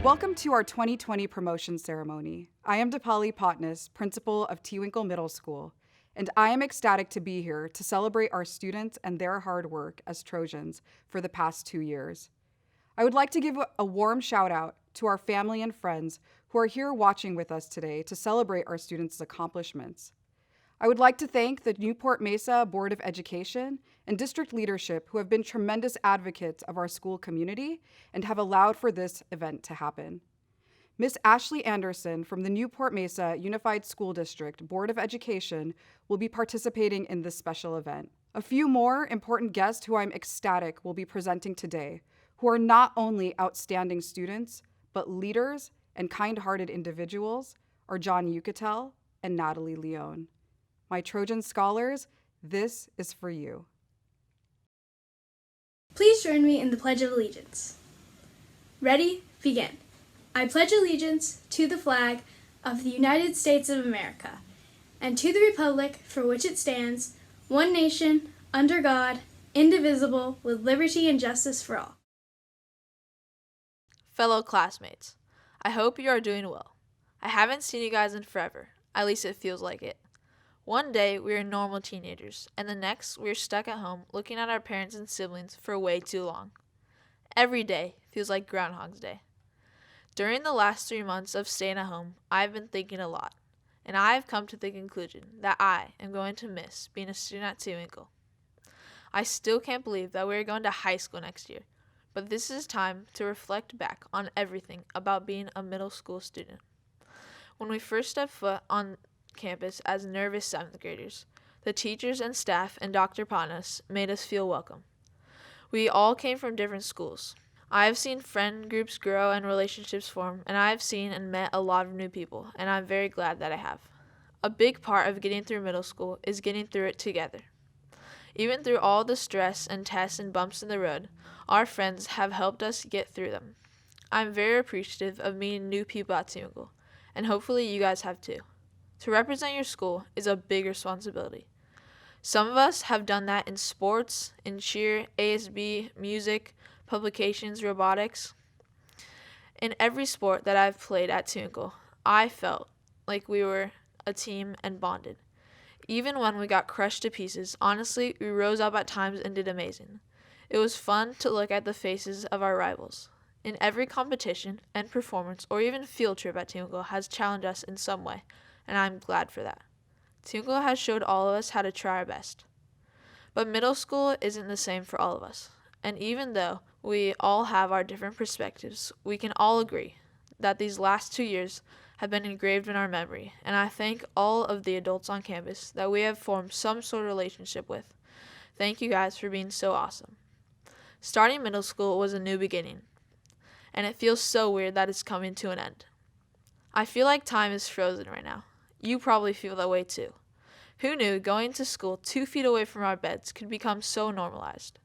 Welcome to our 2020 promotion ceremony. I am Dipali Patnas, principal of TeWinkle Middle School, and I am ecstatic to be here to celebrate our students and their hard work as Trojans for the past 2 years. I would like to give a warm shout out to our family and friends who are here watching with us today to celebrate our students' accomplishments. I would like to thank the Newport Mesa Board of Education and district leadership who have been tremendous advocates of our school community and have allowed for this event to happen. Ms. Ashley Anderson from the Newport Mesa Unified School District Board of Education will be participating in this special event. A few more important guests who I'm ecstatic will be presenting today, who are not only outstanding students, but leaders and kind-hearted individuals, are John Yucatel and Natalie Leone. My Trojan scholars, this is for you. Please join me in the Pledge of Allegiance. Ready? Begin. I pledge allegiance to the flag of the United States of America and to the republic for which it stands, one nation, under God, indivisible, with liberty and justice for all. Fellow classmates, I hope you are doing well. I haven't seen you guys in forever, at least it feels like it. One day we are normal teenagers, and the next we are stuck at home looking at our parents and siblings for way too long. Every day feels like Groundhog's Day. During the last 3 months of staying at home, I've been thinking a lot, and I've come to the conclusion that I am going to miss being a student at TeWinkle. I still can't believe that we are going to high school next year, but this is time to reflect back on everything about being a middle school student. When we first stepped foot on campus as nervous 7th graders, the teachers and staff and Dr. Panas made us feel welcome. We all came from different schools. I have seen friend groups grow and relationships form, and I have seen and met a lot of new people, and I'm very glad that I have. A big part of getting through middle school is getting through it together. Even through all the stress and tests and bumps in the road, our friends have helped us get through them. I'm very appreciative of meeting new people at TeWinkle, and hopefully you guys have too. To represent your school is a big responsibility. Some of us have done that in sports, in cheer, ASB, music, publications, robotics. In every sport that I've played at TeWinkle, I felt like we were a team and bonded. Even when we got crushed to pieces, honestly, we rose up at times and did amazing. It was fun to look at the faces of our rivals. In every competition and performance or even field trip at TeWinkle has challenged us in some way, and I'm glad for that. TeWinkle has showed all of us how to try our best. But middle school isn't the same for all of us, and even though we all have our different perspectives, we can all agree that these last 2 years have been engraved in our memory, and I thank all of the adults on campus that we have formed some sort of relationship with. Thank you guys for being so awesome. Starting middle school was a new beginning, and it feels so weird that it's coming to an end. I feel like time is frozen right now. You probably feel that way too. Who knew going to school 2 feet away from our beds could become so normalized?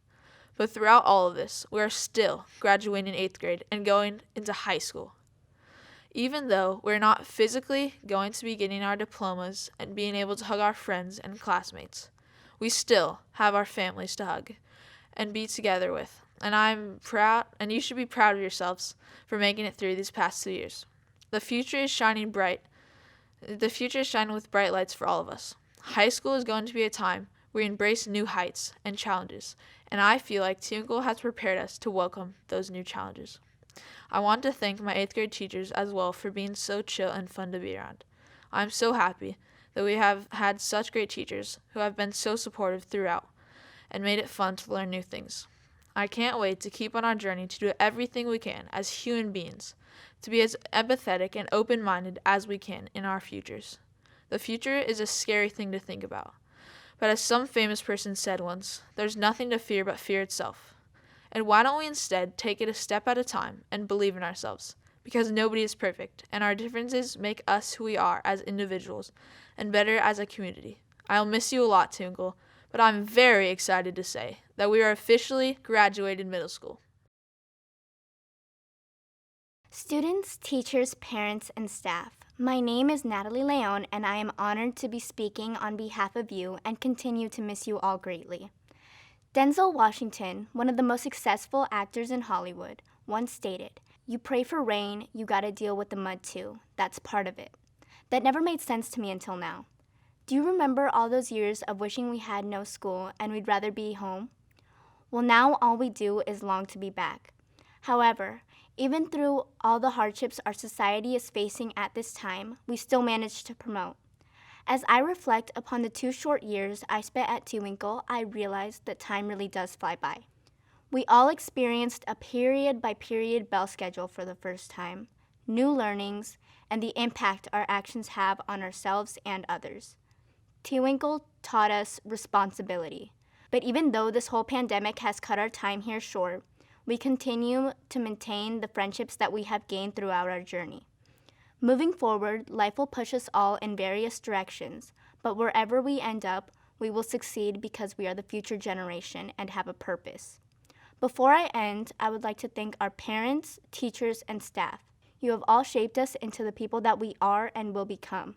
But throughout all of this, we are still graduating 8th grade and going into high school. Even though we're not physically going to be getting our diplomas and being able to hug our friends and classmates, we still have our families to hug and be together with. And I'm proud, and you should be proud of yourselves for making it through these past 2 years. The future is shining bright. The future is shining with bright lights for all of us. High school is going to be a time where we embrace new heights and challenges, and I feel like TeWinkle has prepared us to welcome those new challenges. I want to thank my 8th grade teachers as well for being so chill and fun to be around. I'm so happy that we have had such great teachers who have been so supportive throughout and made it fun to learn new things. I can't wait to keep on our journey to do everything we can as human beings, to be as empathetic and open-minded as we can in our futures. The future is a scary thing to think about, but as some famous person said once, there's nothing to fear but fear itself. And why don't we instead take it a step at a time and believe in ourselves? Because nobody is perfect, and our differences make us who we are as individuals and better as a community. I'll miss you a lot, TeWinkle, but I'm very excited to say that we are officially graduated middle school. Students, teachers, parents, and staff, my name is Natalie Leone, and I am honored to be speaking on behalf of you and continue to miss you all greatly. Denzel Washington, one of the most successful actors in Hollywood, once stated, You pray for rain, you gotta deal with the mud too. That's part of it. That never made sense to me until now. Do you remember all those years of wishing we had no school and we'd rather be home? Well, now all we do is long to be back. However, even through all the hardships our society is facing at this time, we still manage to promote. As I reflect upon the 2 short years I spent at TeWinkle, I realized that time really does fly by. We all experienced a period-by-period bell schedule for the first time, new learnings, and the impact our actions have on ourselves and others. TeWinkle taught us responsibility. But even though this whole pandemic has cut our time here short, we continue to maintain the friendships that we have gained throughout our journey. Moving forward, life will push us all in various directions, but wherever we end up, we will succeed because we are the future generation and have a purpose. Before I end, I would like to thank our parents, teachers, and staff. You have all shaped us into the people that we are and will become.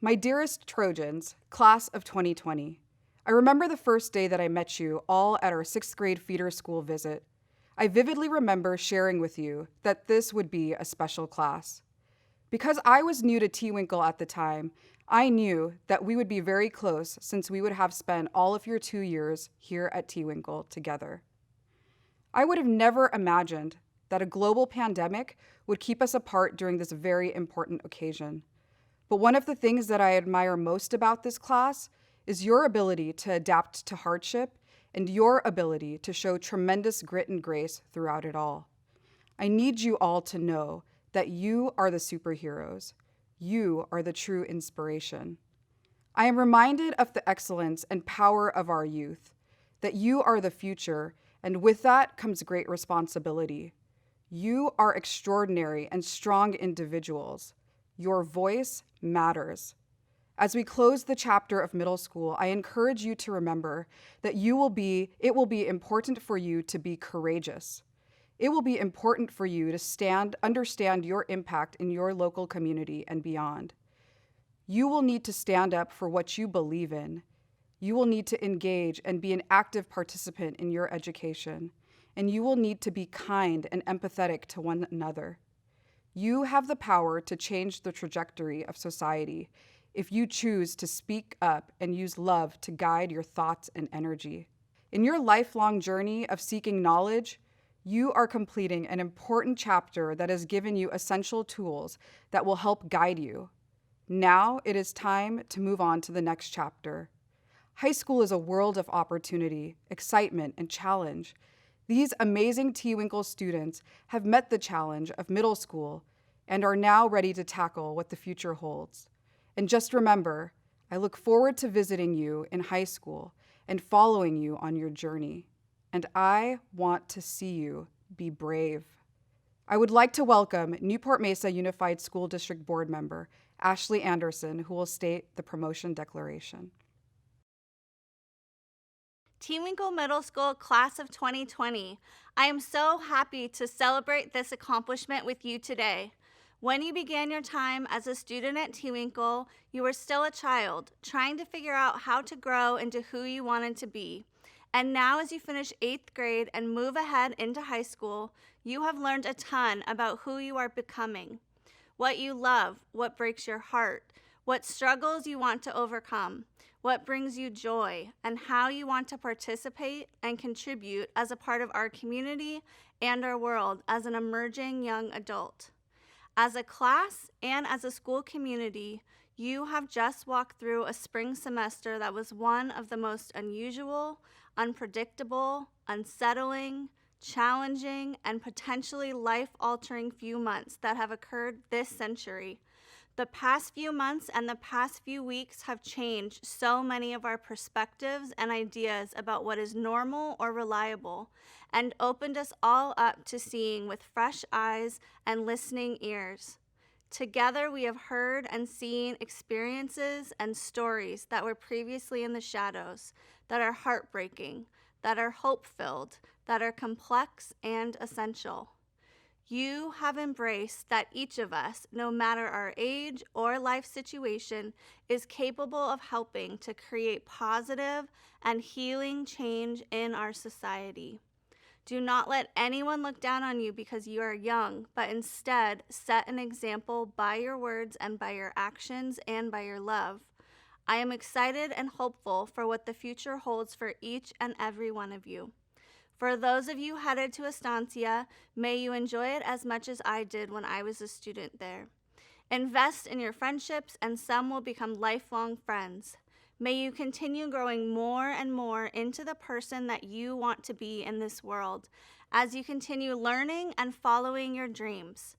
My dearest Trojans, class of 2020, I remember the first day that I met you all at our 6th grade feeder school visit. I vividly remember sharing with you that this would be a special class. Because I was new to TeWinkle at the time, I knew that we would be very close since we would have spent all of your 2 years here at TeWinkle together. I would have never imagined that a global pandemic would keep us apart during this very important occasion. But one of the things that I admire most about this class is your ability to adapt to hardship and your ability to show tremendous grit and grace throughout it all. I need you all to know that you are the superheroes. You are the true inspiration. I am reminded of the excellence and power of our youth, that you are the future, and with that comes great responsibility. You are extraordinary and strong individuals. Your voice matters. As we close the chapter of middle school, I encourage you to remember that it will be important for you to be courageous. It will be important for you to understand your impact in your local community and beyond. You will need to stand up for what you believe in. You will need to engage and be an active participant in your education. And you will need to be kind and empathetic to one another. You have the power to change the trajectory of society if you choose to speak up and use love to guide your thoughts and energy. In your lifelong journey of seeking knowledge, you are completing an important chapter that has given you essential tools that will help guide you. Now it is time to move on to the next chapter. High school is a world of opportunity, excitement, and challenge. These amazing TeWinkle students have met the challenge of middle school and are now ready to tackle what the future holds. And just remember, I look forward to visiting you in high school and following you on your journey. And I want to see you be brave. I would like to welcome Newport Mesa Unified School District Board Member Ashley Anderson, who will state the promotion declaration. TeWinkle Middle School Class of 2020, I am so happy to celebrate this accomplishment with you today. When you began your time as a student at TeWinkle, you were still a child, trying to figure out how to grow into who you wanted to be. And now as you finish 8th grade and move ahead into high school, you have learned a ton about who you are becoming, what you love, what breaks your heart, what struggles you want to overcome, what brings you joy, and how you want to participate and contribute as a part of our community and our world as an emerging young adult. As a class and as a school community, you have just walked through a spring semester that was one of the most unusual, unpredictable, unsettling, challenging, and potentially life-altering few months that have occurred this century. The past few months and the past few weeks have changed so many of our perspectives and ideas about what is normal or reliable, and opened us all up to seeing with fresh eyes and listening ears. Together we have heard and seen experiences and stories that were previously in the shadows, that are heartbreaking, that are hope-filled, that are complex and essential. You have embraced that each of us, no matter our age or life situation, is capable of helping to create positive and healing change in our society. Do not let anyone look down on you because you are young, but instead set an example by your words and by your actions and by your love. I am excited and hopeful for what the future holds for each and every one of you. For those of you headed to Estancia, may you enjoy it as much as I did when I was a student there. Invest in your friendships, and some will become lifelong friends. May you continue growing more and more into the person that you want to be in this world as you continue learning and following your dreams.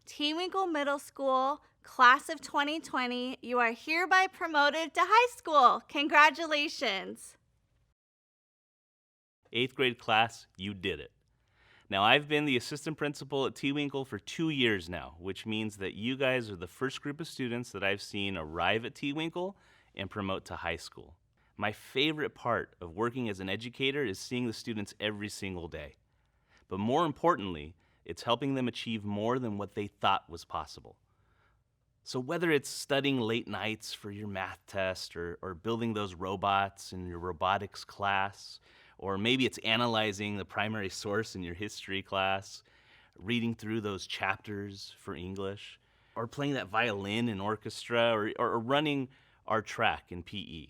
TeWinkle Middle School, Class of 2020, you are hereby promoted to high school. Congratulations. 8th grade class, you did it. Now, I've been the assistant principal at TeWinkle for 2 years now, which means that you guys are the first group of students that I've seen arrive at TeWinkle and promote to high school. My favorite part of working as an educator is seeing the students every single day. But more importantly, it's helping them achieve more than what they thought was possible. So whether it's studying late nights for your math test or building those robots in your robotics class, or maybe it's analyzing the primary source in your history class, reading through those chapters for English, or playing that violin in orchestra, or running our track in PE.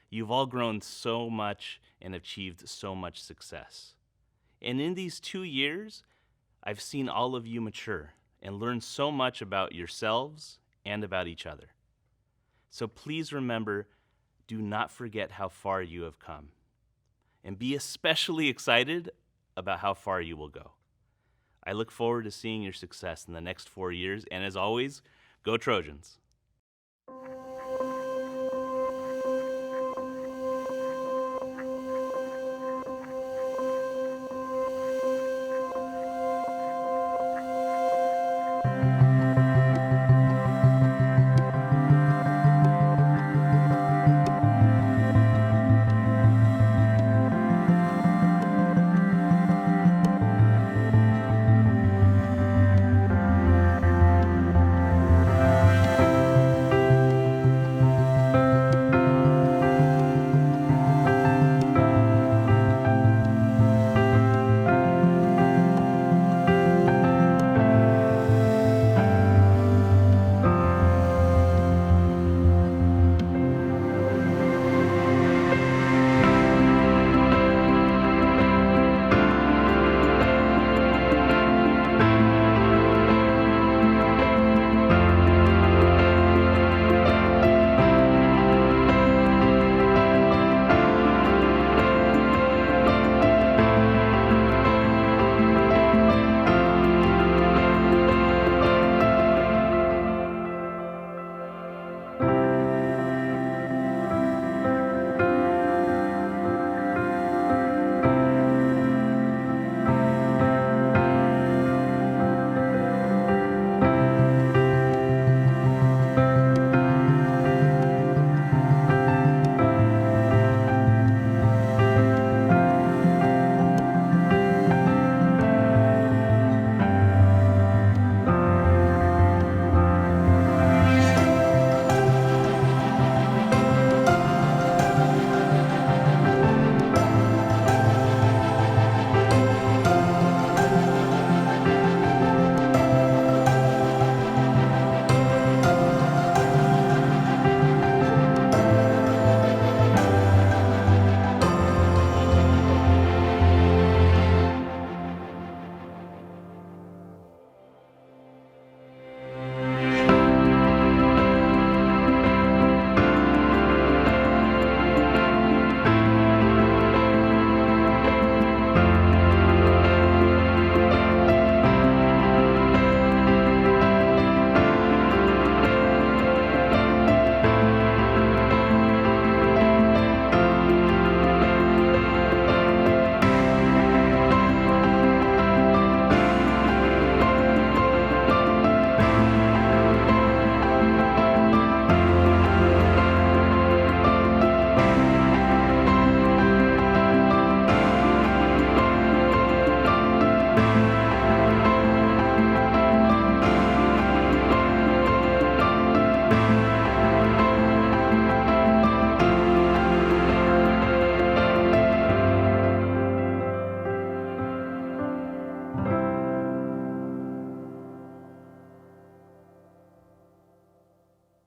You've all grown so much and achieved so much success. And in these 2 years, I've seen all of you mature and learn so much about yourselves and about each other. So please remember, do not forget how far you have come. And be especially excited about how far you will go. I look forward to seeing your success in the next 4 years, and as always, go Trojans!